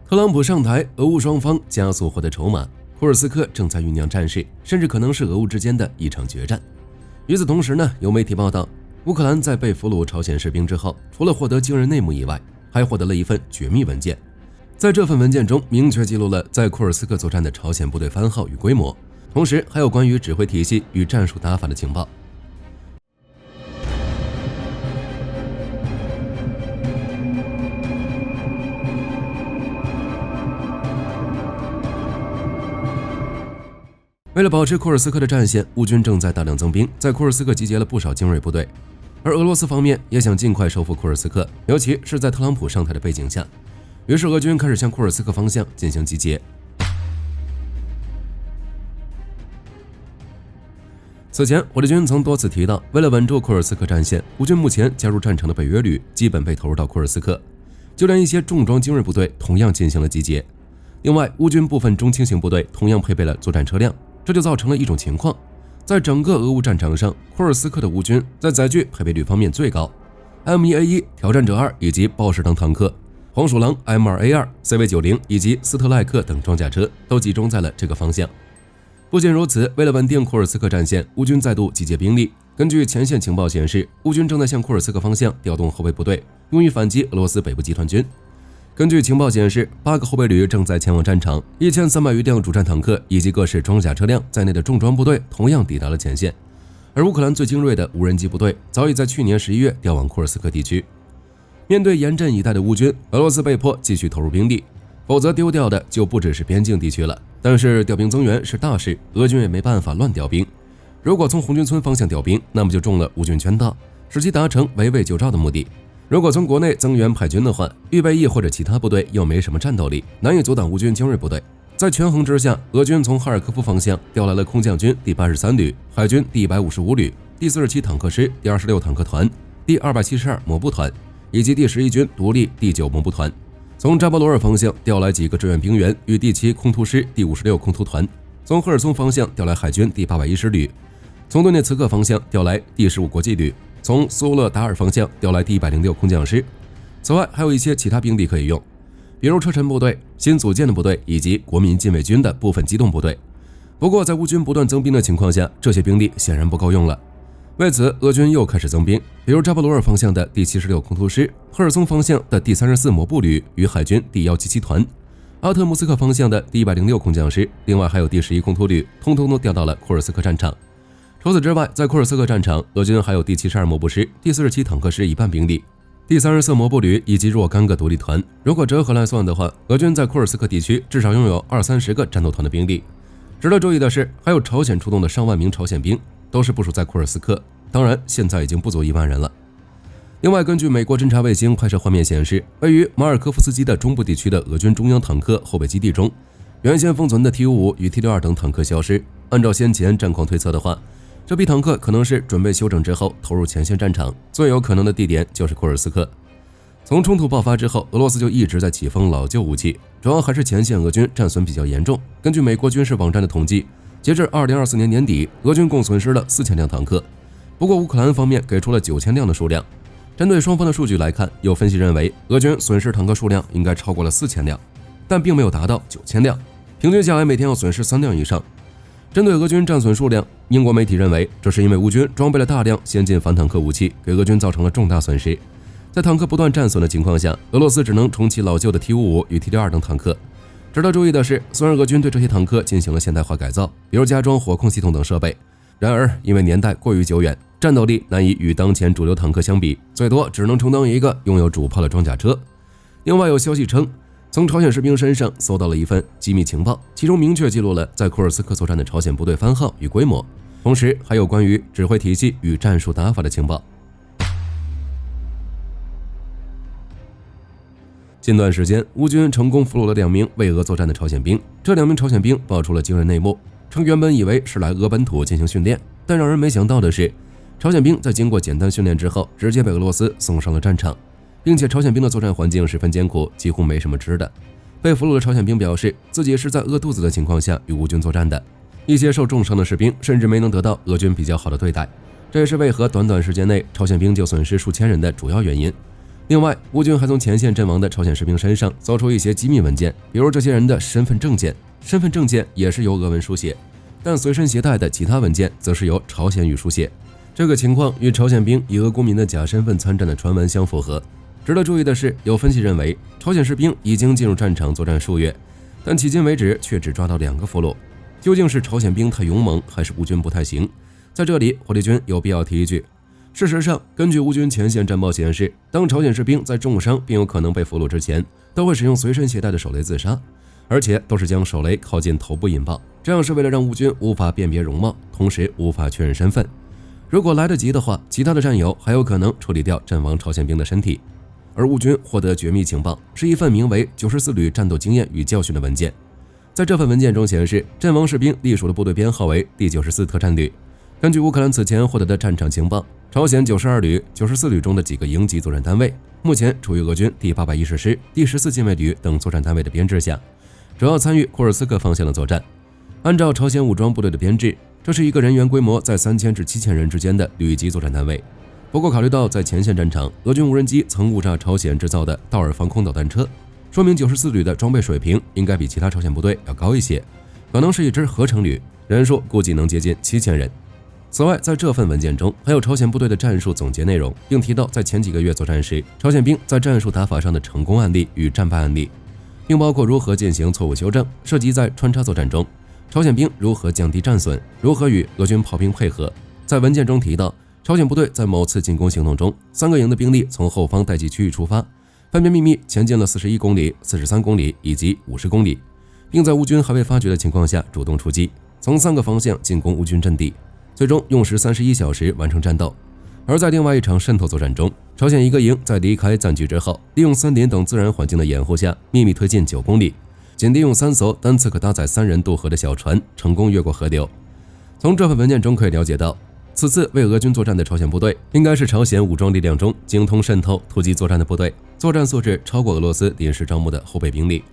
特朗普上台，俄乌双方加速获得筹码，库尔斯克正在酝酿战事，甚至可能是俄乌之间的一场决战。与此同时呢，有媒体报道，乌克兰在被俘虏朝鲜士兵之后，除了获得惊人内幕以外，还获得了一份绝密文件。在这份文件中，明确记录了在库尔斯克作战的朝鲜部队番号与规模，同时还有关于指挥体系与战术打法的情报。为了保持库尔斯克的战线，乌军正在大量增兵，在库尔斯克集结了不少精锐部队。而俄罗斯方面也想尽快收复库尔斯克，尤其是在特朗普上台的背景下。于是俄军开始向库尔斯克方向进行集结。此前，火力军曾多次提到，为了稳住库尔斯克战线，乌军目前加入战场的北约旅基本被投入到库尔斯克，就连一些重装精锐部队同样进行了集结。另外，乌军部分中轻型部队同样配备了作战车辆。这就造成了一种情况，在整个俄乌战场上，库尔斯克的乌军在载具配备率方面最高 ，M1A1、挑战者2以及豹式等坦克，黄鼠狼 M2A2、CV90 以及斯特赖克等装甲车都集中在了这个方向。不仅如此，为了稳定库尔斯克战线，乌军再度集结兵力。根据前线情报显示，乌军正在向库尔斯克方向调动后备部队，用于反击俄罗斯北部集团军。根据情报显示，8个后备旅正在前往战场，1300余辆主战坦克以及各式装甲车辆在内的重装部队同样抵达了前线。而乌克兰最精锐的无人机部队早已在去年11月调往库尔斯克地区。面对严阵以待的乌军，俄罗斯被迫继续投入兵力，否则丢掉的就不只是边境地区了。但是调兵增援是大事，俄军也没办法乱调兵。如果从红军村方向调兵，那么就中了乌军圈套，使其达成围魏救赵的目的。如果从国内增援派军的话，预备役或者其他部队又没什么战斗力，难以阻挡乌军精锐部队。在权衡之下，俄军从哈尔科夫方向调来了空降军第83旅、海军第155旅、第47坦克师第26坦克团、第272摩步团以及第11军独立第9摩步团。从扎波罗尔方向调来几个志愿兵员与第7空突师第56空突团。从赫尔松方向调来海军第810旅。从顿涅茨克方向调来第15国际旅。从苏勒达尔方向调来第106空降师。此外，还有一些其他兵力可以用，比如车臣部队、新组建的部队以及国民禁卫军的部分机动部队。不过，在乌军不断增兵的情况下，这些兵力显然不够用了。为此，俄军又开始增兵，比如扎波罗尔方向的第76空突师、赫尔松方向的第34摩步旅与海军第177团、阿特姆斯克方向的第106空降师，另外还有第11空突旅，通通都调到了库尔斯克战场。除此之外，在库尔斯克战场，俄军还有第72摩步师、第47坦克师一半兵力、第34摩步旅以及若干个独立团。如果折合来算的话，俄军在库尔斯克地区至少拥有20-30个战斗团的兵力。值得注意的是，还有朝鲜出动的上万名朝鲜兵，都是部署在库尔斯克，当然现在已经不足1万人了。另外，根据美国侦察卫星拍摄画面显示，位于马尔科夫斯基的中部地区的俄军中央坦克后备基地中，原先封存的 T55与 T62等坦克消失。按照先前战况推测的话，这批坦克可能是准备休整之后投入前线战场，最有可能的地点就是库尔斯克。从冲突爆发之后，俄罗斯就一直在起风老旧武器，主要还是前线俄军战损比较严重。根据美国军事网站的统计，截至2024年年底，俄军共损失了4000辆坦克。不过乌克兰方面给出了9000辆的数量。针对双方的数据来看，有分析认为俄军损失坦克数量应该超过了4000辆，但并没有达到9000辆，平均下来每天要损失3辆以上。针对俄军战损数量，英国媒体认为这是因为乌军装备了大量先进反坦克武器，给俄军造成了重大损失。在坦克不断战损的情况下，俄罗斯只能重启老旧的 T55与 T62等坦克。值得注意的是，虽然俄军对这些坦克进行了现代化改造，比如加装火控系统等设备，然而因为年代过于久远，战斗力难以与当前主流坦克相比，最多只能充当一个拥有主炮的装甲车。另外有消息称，从朝鲜士兵身上搜到了一份机密情报，其中明确记录了在库尔斯克作战的朝鲜部队番号与规模，同时还有关于指挥体系与战术打法的情报。近段时间，乌军成功俘虏了2名为俄作战的朝鲜兵，这2名朝鲜兵爆出了惊人内幕，称原本以为是来俄本土进行训练，但让人没想到的是，朝鲜兵在经过简单训练之后，直接被俄罗斯送上了战场。并且朝鲜兵的作战环境十分艰苦，几乎没什么吃的。被俘虏的朝鲜兵表示，自己是在饿肚子的情况下与乌军作战的。一些受重伤的士兵甚至没能得到俄军比较好的对待，这也是为何短短时间内朝鲜兵就损失数千人的主要原因。另外，乌军还从前线阵亡的朝鲜士兵身上搜出一些机密文件，比如这些人的身份证件。身份证件也是由俄文书写，但随身携带的其他文件则是由朝鲜语书写。这个情况与朝鲜兵以俄公民的假身份参战的传闻相符合。值得注意的是，有分析认为，朝鲜士兵已经进入战场作战数月，但迄今为止却只抓到2个俘虏。究竟是朝鲜兵太勇猛，还是乌军不太行？在这里，火力军有必要提一句。事实上，根据乌军前线战报显示，当朝鲜士兵在重伤并有可能被俘虏之前，都会使用随身携带的手雷自杀，而且都是将手雷靠近头部引爆，这样是为了让乌军无法辨别容貌，同时无法确认身份。如果来得及的话，其他的战友还有可能处理掉阵亡朝鲜兵的身体。而乌军获得绝密情报，是一份名为94旅战斗经验与教训的文件。在这份文件中显示，阵亡士兵隶属的部队编号为第94特战旅。根据乌克兰此前获得的战场情报，朝鲜92旅、94旅中的几个营级作战单位，目前处于俄军第810师、第14近卫旅等作战单位的编制下，主要参与库尔斯克方向的作战。按照朝鲜武装部队的编制，这是一个人员规模在3000至7000人之间的旅级作战单位。不过，考虑到在前线战场，俄军无人机曾误炸朝鲜制造的道尔防空导弹车，说明94旅的装备水平应该比其他朝鲜部队要高一些，可能是一支合成旅，人数估计能接近7000人。此外，在这份文件中还有朝鲜部队的战术总结内容，并提到在前几个月作战时，朝鲜兵在战术打法上的成功案例与战败案例，并包括如何进行错误修正，涉及在穿插作战中，朝鲜兵如何降低战损，如何与俄军炮兵配合。在文件中提到，朝鲜部队在某次进攻行动中，3个营的兵力从后方待机区域出发，分别秘密前进了41公里、43公里以及50公里，并在乌军还未发觉的情况下主动出击，从3个方向进攻乌军阵地，最终用时31小时完成战斗。而在另外一场渗透作战中，朝鲜一个营在离开暂据之后，利用森林等自然环境的掩护下，秘密推进9公里，仅利用3艘单次可搭载3人渡河的小船，成功越过河流。从这份文件中可以了解到，此次为俄军作战的朝鲜部队应该是朝鲜武装力量中精通渗透、突击作战的部队，作战素质超过俄罗斯临时招募的后备兵力。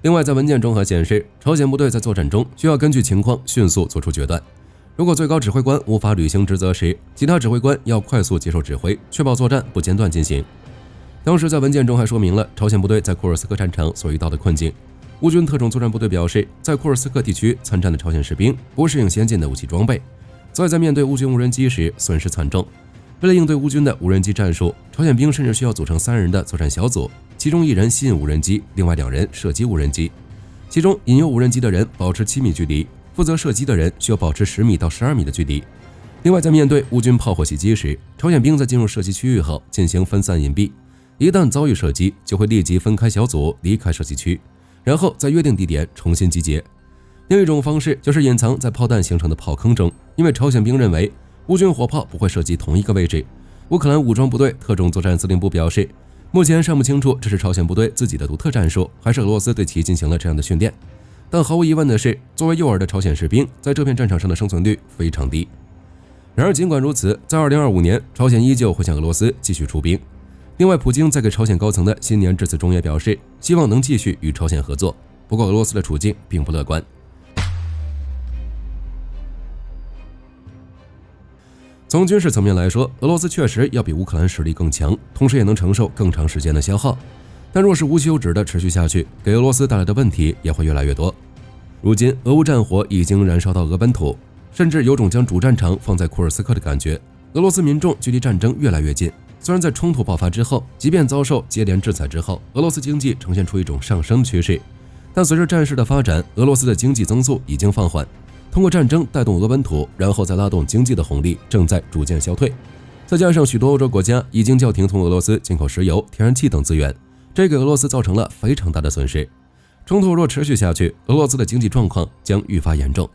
另外，在文件中还显示，朝鲜部队在作战中需要根据情况迅速做出决断。如果最高指挥官无法履行职责时，其他指挥官要快速接受指挥，确保作战不间断进行。当时在文件中还说明了朝鲜部队在库尔斯克战场所遇到的困境。乌军特种作战部队表示，在库尔斯克地区参战的朝鲜士兵不适应先进的武器装备，所以在面对乌军无人机时损失惨重。为了应对乌军的无人机战术，朝鲜兵甚至需要组成3人的作战小组，其中1人吸引无人机，另外2人射击无人机。其中引诱无人机的人保持7米距离，负责射击的人需要保持10米到12米的距离。另外，在面对乌军炮火袭击时，朝鲜兵在进入射击区域后进行分散隐蔽，一旦遭遇射击，就会立即分开小组离开射击区，然后在约定地点重新集结。另一种方式就是隐藏在炮弹形成的炮坑中，因为朝鲜兵认为乌军火炮不会射击同一个位置。乌克兰武装部队特种作战司令部表示，目前尚不清楚这是朝鲜部队自己的独特战术，还是俄罗斯对其进行了这样的训练。但毫无疑问的是，作为诱饵的朝鲜士兵在这片战场上的生存率非常低。然而尽管如此，在2025年，朝鲜依旧会向俄罗斯继续出兵。另外，普京在给朝鲜高层的新年致辞中也表示，希望能继续与朝鲜合作。不过，俄罗斯的处境并不乐观。从军事层面来说，俄罗斯确实要比乌克兰实力更强，同时也能承受更长时间的消耗。但若是无休止的持续下去，给俄罗斯带来的问题也会越来越多。如今，俄乌战火已经燃烧到俄本土，甚至有种将主战场放在库尔斯克的感觉。俄罗斯民众距离战争越来越近。虽然在冲突爆发之后，即便遭受接连制裁之后，俄罗斯经济呈现出一种上升趋势，但随着战事的发展，俄罗斯的经济增速已经放缓。通过战争带动俄本土，然后再拉动经济的红利正在逐渐消退。再加上许多欧洲国家已经叫停从俄罗斯进口石油、天然气等资源，这给俄罗斯造成了非常大的损失。冲突若持续下去，俄罗斯的经济状况将愈发严重。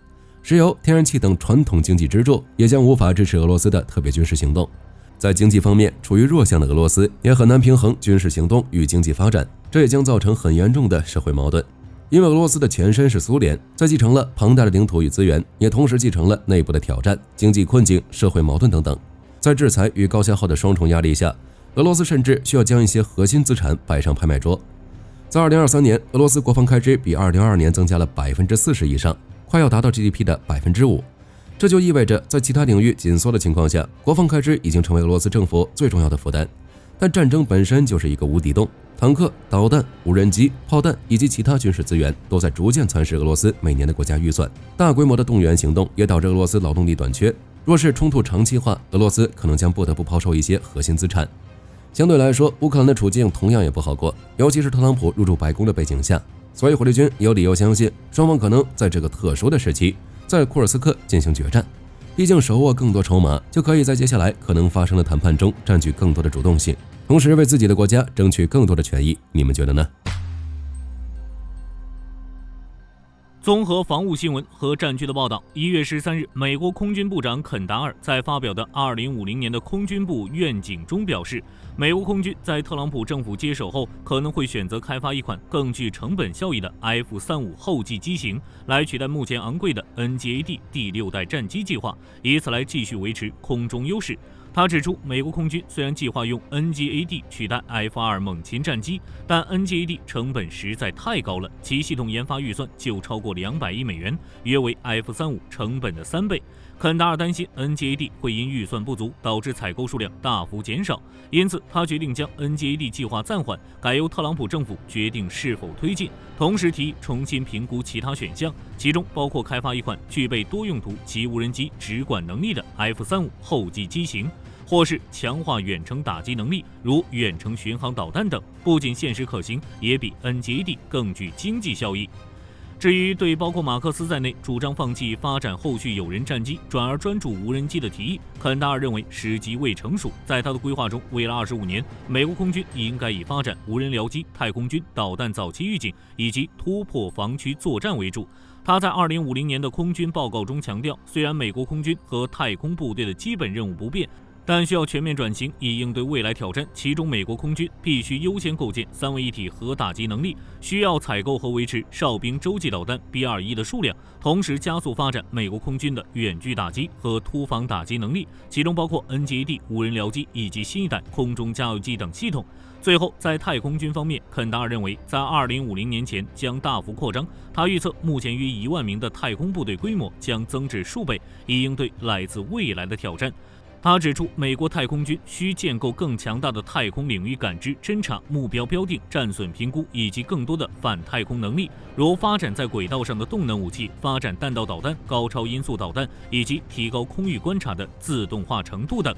石油、天然气等传统经济支柱也将无法支持俄罗斯的特别军事行动。在经济方面，处于弱项的俄罗斯也很难平衡军事行动与经济发展，这也将造成很严重的社会矛盾。因为俄罗斯的前身是苏联，在继承了庞大的领土与资源，也同时继承了内部的挑战、经济困境、社会矛盾等等。在制裁与高消耗的双重压力下，俄罗斯甚至需要将一些核心资产摆上拍卖桌。在2023年，俄罗斯国防开支比2022年增加了40%以上，快要达到 GDP 的5%。这就意味着在其他领域紧缩的情况下，国防开支已经成为俄罗斯政府最重要的负担。但战争本身就是一个无底洞，坦克、导弹、无人机、炮弹以及其他军事资源都在逐渐蚕食俄罗斯每年的国家预算。大规模的动员行动也导致俄罗斯劳动力短缺。若是冲突长期化，俄罗斯可能将不得不抛售一些核心资产。相对来说，乌克兰的处境同样也不好过，尤其是特朗普入驻白宫的背景下，所以火力军有理由相信，双方可能在这个特殊的时期，在库尔斯克进行决战。毕竟手握更多筹码，就可以在接下来可能发生的谈判中占据更多的主动性，同时为自己的国家争取更多的权益。你们觉得呢？综合防务新闻和战区的报道，1月13日，美国空军部长肯达尔在发表的2050年的空军部愿景中表示，美国空军在特朗普政府接手后，可能会选择开发一款更具成本效益的 F-35后继机型，来取代目前昂贵的 NGAD 第6代战机计划，以此来继续维持空中优势。他指出，美国空军虽然计划用 NGAD 取代 F-2猛禽战机，但 NGAD 成本实在太高了，其系统研发预算就超过200亿美元，约为 F-35成本的3倍。肯达尔担心 NGAD 会因预算不足导致采购数量大幅减少，因此他决定将 NGAD 计划暂缓，改由特朗普政府决定是否推进，同时提议重新评估其他选项，其中包括开发一款具备多用途及无人机直管能力的 F-35后继机型，或是强化远程打击能力，如远程巡航导弹等，不仅现实可行，也比 NGAD 更具经济效益。至于对包括马克思在内主张放弃发展后续有人战机，转而专注无人机的提议，肯达尔认为时机未成熟。在他的规划中，未来25年，美国空军应该以发展无人僚机、太空军、导弹早期预警以及突破防区作战为主。他在2050年的空军报告中强调，虽然美国空军和太空部队的基本任务不变，但需要全面转型以应对未来挑战，其中美国空军必须优先构建3位一体核打击能力，需要采购和维持哨兵洲际导弹 B-21的数量，同时加速发展美国空军的远距打击和突防打击能力，其中包括 NGAD 无人僚机以及新一代空中加油机等系统。最后，在太空军方面，肯达尔认为在2050年前将大幅扩张，他预测目前约1万名的太空部队规模将增至数倍，以应对来自未来的挑战。他指出，美国太空军需建构更强大的太空领域感知、侦察、目标标定、战损评估以及更多的反太空能力，如发展在轨道上的动能武器、发展弹道导弹、高超音速导弹以及提高空域观察的自动化程度等。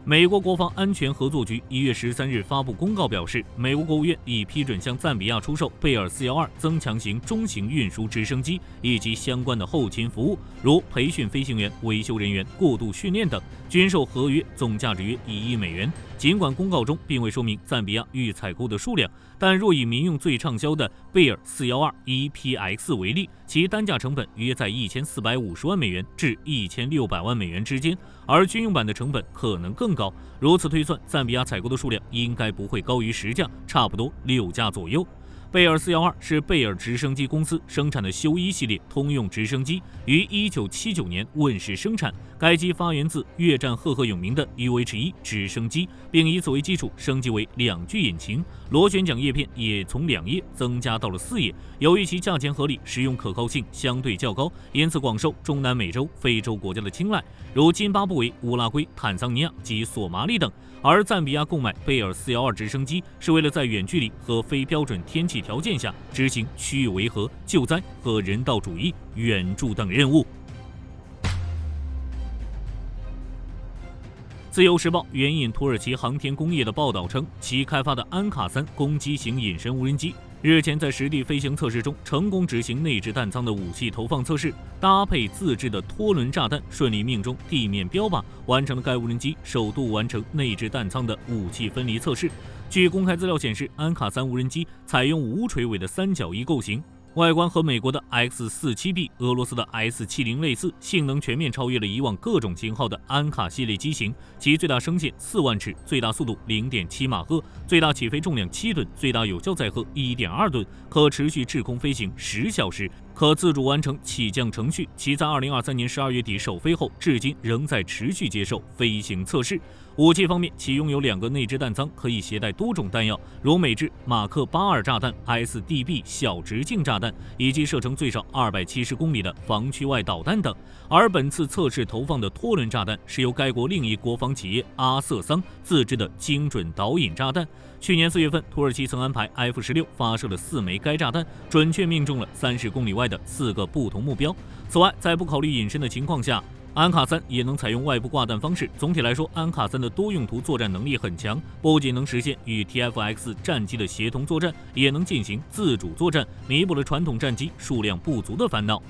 美国国防安全合作局1月13日发布公告表示，美国国务院已批准向赞比亚出售贝尔412增强型中型运输直升机以及相关的后勤服务，如培训飞行员、维修人员、过渡训练等，均售合约总价值约1亿美元。尽管公告中并未说明赞比亚欲采购的数量，但若以民用最畅销的贝尔412 EPX 为例，其单价成本约在1450万美元至1600万美元之间，而军用版的成本可能更高。如此推算，赞比亚采购的数量应该不会高于10架，差不多6架左右。贝尔412是贝尔直升机公司生产的修1系列通用直升机，于1979年问世生产。该机发源自越战赫赫有名的 UH-1直升机，并以此为基础升级为2具引擎，螺旋桨叶片也从2叶增加到了4叶。由于其价钱合理，使用可靠性相对较高，因此广受中南美洲、非洲国家的青睐，如津巴布韦、乌拉圭、坦桑尼亚及索马里等。而赞比亚购买贝尔412直升机，是为了在远距离和非标准天气条件下执行区域维和、救灾和人道主义援助等任务。自由时报援引土耳其航天工业的报道称，其开发的安卡3攻击型隐身无人机日前在实地飞行测试中成功执行内置弹仓的武器投放测试，搭配自制的拖轮炸弹，顺利命中地面标靶，完成了该无人机首度完成内置弹仓的武器分离测试。据公开资料显示，安卡3无人机采用无垂尾的三角翼构型，外观和美国的 X-47B、俄罗斯的 S-70类似，性能全面超越了以往各种型号的安卡系列机型。其最大升限4万尺，最大速度0.7马赫，最大起飞重量7吨，最大有效载荷1.2吨，可持续滞空飞行10小时。可自主完成起降程序。其在2023年12月底首飞后，至今仍在持续接受飞行测试。武器方面，其拥有2个内置弹仓，可以携带多种弹药，如美制马克82炸弹、SDB 小直径炸弹，以及射程最少270公里的防区外导弹等。而本次测试投放的拖轮炸弹是由该国另一国防企业阿瑟桑自制的精准导引炸弹。去年4月份，土耳其曾安排 F-16发射了4枚该炸弹，准确命中了30公里外的4个不同目标。此外，在不考虑隐身的情况下，安卡3也能采用外部挂弹方式。总体来说，安卡3的多用途作战能力很强，不仅能实现与 TFX 战机的协同作战，也能进行自主作战，弥补了传统战机数量不足的烦恼。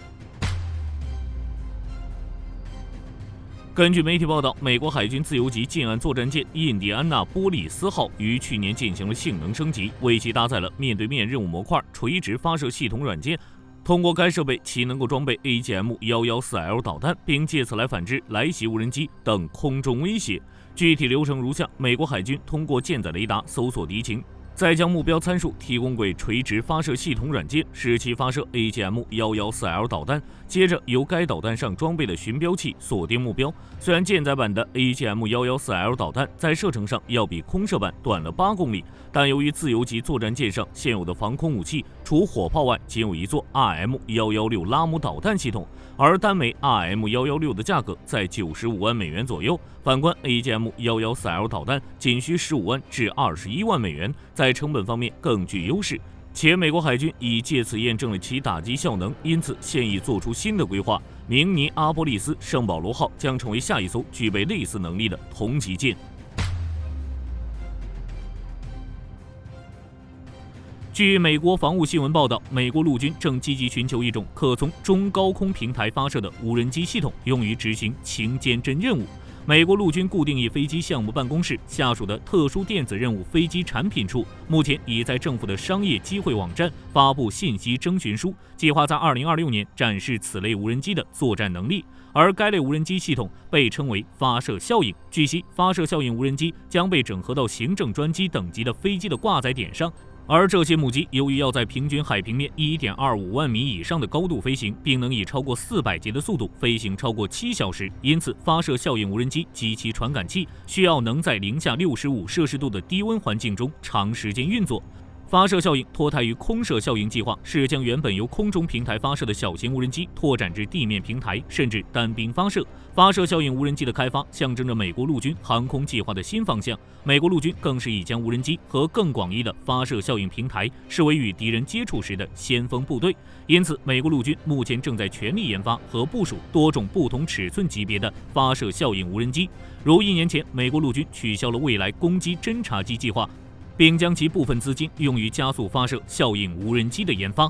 根据媒体报道，美国海军自由级近岸作战舰印第安纳波利斯号于去年进行了性能升级，为其搭载了面对面任务模块、垂直发射系统软件。通过该设备，其能够装备 AGM-114L 导弹，并借此来反制来袭无人机等空中威胁。具体流程如下：美国海军通过舰载雷达搜索敌情，再将目标参数提供给垂直发射系统软件，使其发射 AGM-114L 导弹，接着由该导弹上装备的寻标器锁定目标。虽然舰载版的 AGM-114L 导弹在射程上要比空射版短了8公里，但由于自由级作战舰上现有的防空武器除火炮外仅有一座 RM116 拉姆导弹系统，而单枚 RM116 的价格在95万美元左右，反观 AGM-114L 导弹仅需15万至21万美元，在成本方面更具优势。且美国海军已借此验证了其打击效能，因此现已做出新的规划，明尼阿波利斯圣保罗号将成为下一艘具备类似能力的同级舰。据美国防务新闻报道，美国陆军正积极寻求一种可从中高空平台发射的无人机系统，用于执行情监侦任务。美国陆军固定翼飞机项目办公室下属的特殊电子任务飞机产品处，目前已在政府的商业机会网站发布信息征询书，计划在2026年展示此类无人机的作战能力。而该类无人机系统被称为发射效应。据悉，发射效应无人机将被整合到行政专机等级的飞机的挂载点上。而这些母机由于要在平均海平面 1.25 万米以上的高度飞行，并能以超过400节的速度飞行超过7小时，因此发射效应无人机及其传感器需要能在零下65摄氏度的低温环境中长时间运作。发射效应脱胎于空射效应计划，是将原本由空中平台发射的小型无人机拓展至地面平台，甚至单兵发射。发射效应无人机的开发象征着美国陆军航空计划的新方向。美国陆军更是已将无人机和更广义的发射效应平台视为与敌人接触时的先锋部队。因此，美国陆军目前正在全力研发和部署多种不同尺寸级别的发射效应无人机。如1年前，美国陆军取消了未来攻击侦察机计划，并将其部分资金用于加速发射效应无人机的研发。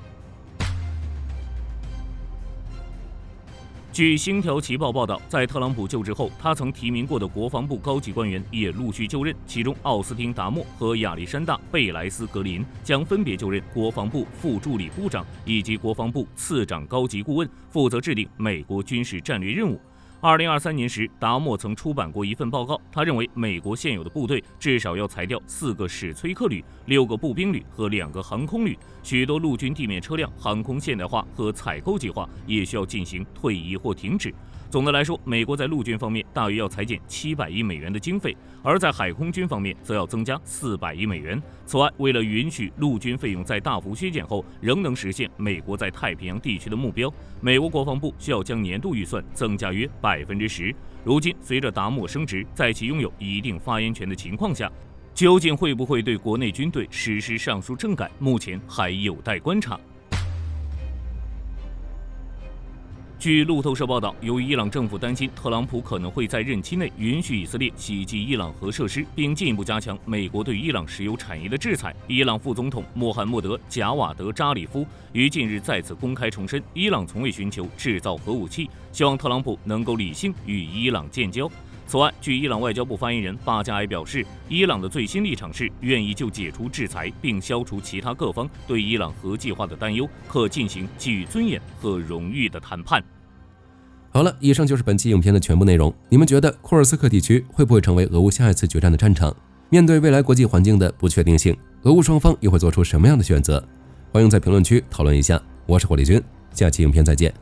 据《星条旗报》报道，在特朗普就职后，他曾提名过的国防部高级官员也陆续就任，其中奥斯汀·达默和亚历山大·贝莱斯格林将分别就任国防部副助理部长以及国防部次长高级顾问，负责制定美国军事战略任务。2023年时，达默曾出版过一份报告，他认为美国现有的部队至少要裁掉4个史崔克旅、6个步兵旅和2个航空旅，许多陆军地面车辆、航空现代化和采购计划也需要进行退役或停止。总的来说，美国在陆军方面大约要裁减700亿美元的经费，而在海空军方面则要增加400亿美元。此外，为了允许陆军费用在大幅削减后仍能实现美国在太平洋地区的目标，美国国防部需要将年度预算增加约10%。如今，随着达默升职，在其拥有一定发言权的情况下，究竟会不会对国内军队实施上述政改，目前还有待观察。据路透社报道，由于伊朗政府担心特朗普可能会在任期内允许以色列袭击伊朗核设施，并进一步加强美国对伊朗石油产业的制裁，伊朗副总统穆罕默德·贾瓦德·扎里夫于近日再次公开重申，伊朗从未寻求制造核武器，希望特朗普能够理性与伊朗建交。此外，据伊朗外交部发言人巴加埃表示，伊朗的最新立场是愿意就解除制裁并消除其他各方对伊朗核计划的担忧，可进行基于尊严和荣誉的谈判。好了，以上就是本期影片的全部内容。你们觉得库尔斯克地区会不会成为俄乌下一次决战的战场？面对未来国际环境的不确定性，俄乌双方又会做出什么样的选择？欢迎在评论区讨论一下。我是火力军，下期影片再见。